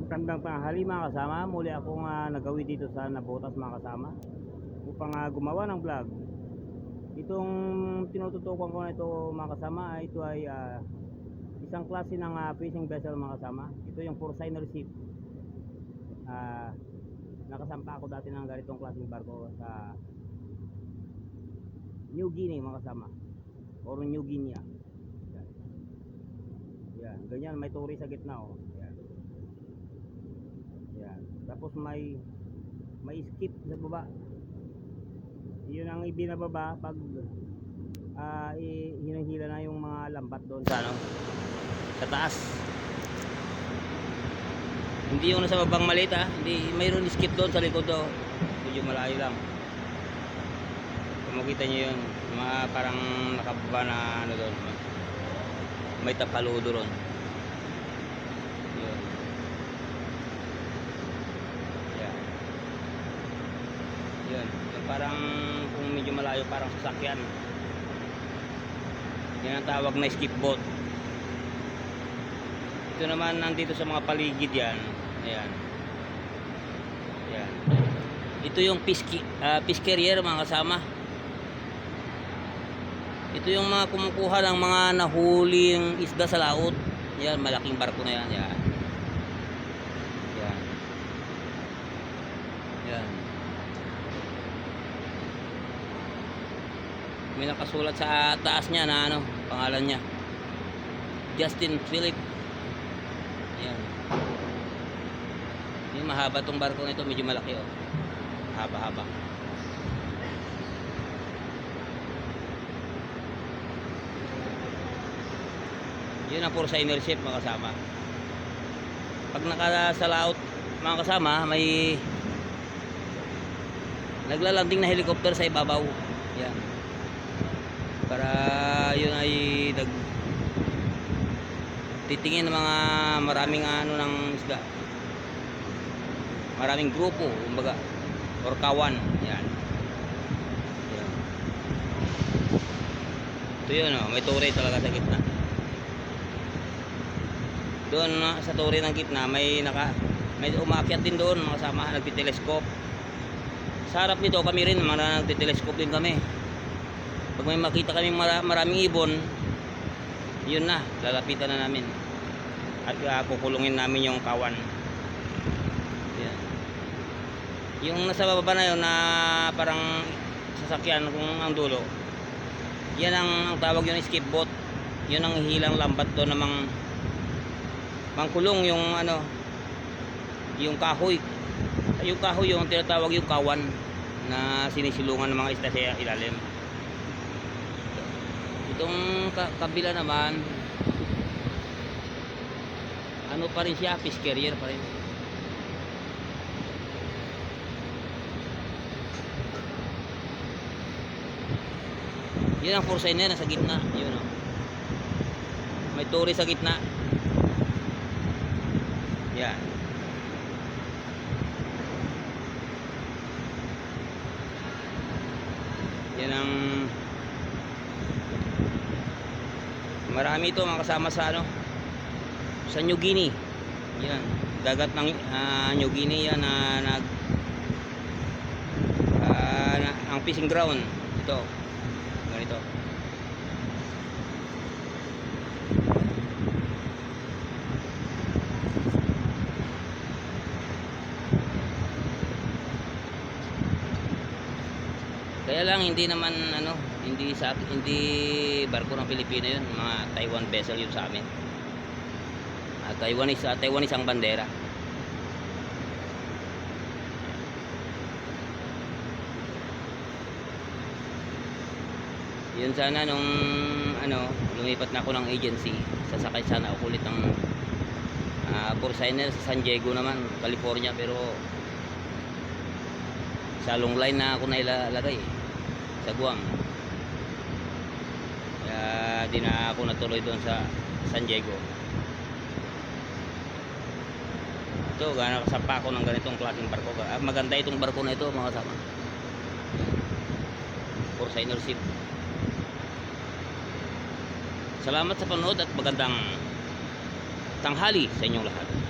Magandang tanghali mga kasama. Muli akong nagawi dito sa Nabotas mga kasama upang gumawa ng vlog. Itong tinututukan ko na ito mga kasama, ito ay isang klase ng fishing vessel mga kasama. Ito yung Forsyner ship. Nakasampa ako dati ng ganitong klaseng barko sa New Guinea mga kasama, or New Guinea. Yan, ganyan, may turi sa gitna oh. Yan. Tapos may skip sa baba. Yun ang ibinababa pag hinahila na yung mga lambat doon sa sa taas. Hindi yung nasa babang maliit hindi, mayroon skip doon sa likod do. Medyo malayo lang. Kung makita nyo yun, mga parang nakababa na doon. May tapaludo doon. Yun, parang kung medyo malayo parang sasakyan. Yan ang tawag na skip boat. Ito naman nandito sa mga paligid yan. Ayan. Ayan. Ito yung fish carrier mga kasama. Ito yung mga kumukuha ng mga nahuling isda sa laot. Yan, malaking barko na yan. Yan. Yan. Yan. May nakasulat sa taas niya na pangalan niya, Justin Philip. Yan. Yung mahaba tong barko na ito, medyo malaki oh. Haba-haba. Yun ang Forsyner ship mga kasama. Pag nakasalaot mga kasama, may naglalanding na helicopter sa ibabaw. Yan. Para yun ay titingin ng mga maraming ng isda, maraming grupo kumbaga, or kawan. Yan. Yan. Ito yun may turi talaga sa gitna. Doon sa turi ng gitna may umakyat din doon mga kasama, nagtitelescope. Sa harap nito kami rin nagtitelescope din kami. Pag may makita kaming maraming ibon, yun na, lalapitan na namin at kukulungin namin yung kawan. Yan. Yung nasa baba na yun na parang sasakyan kung ang dulo, yan ang tawag yun skip boat. Yun ang hilang lambat doon na mangkulong yung yung kahoy. Yung kahoy yung tinatawag yung kawan na sinisilungan ng mga isda sa ilalim. Itong kabila naman, pa rin siya, fish carrier pa rin. Yun ang Forsyner na sa gitna. Yun may turi sa gitna. Yan. Yan ang marami ito mga kasama sa sa New Guinea. Yan, dagat ng New Guinea yan ang fishing ground ito. Ganito. Kaya lang hindi naman hindi barko ng Pilipino yun, mga Taiwan vessel yun sa amin. Taiwanese ang bandera. Yun sana nung lumipat na ako ng agency, sasakay sana ako ulit ng Forsyner sa San Diego naman, California, pero sa long line na ako nailalagay sa Guam. Kaya di na ako natuloy doon sa San Diego. Ito, nakasampa ako ng ganitong klaseng barko. Maganda itong barko na ito mga kasama. Forsyner ship. Salamat sa panood at magandang tanghali sa inyong lahat.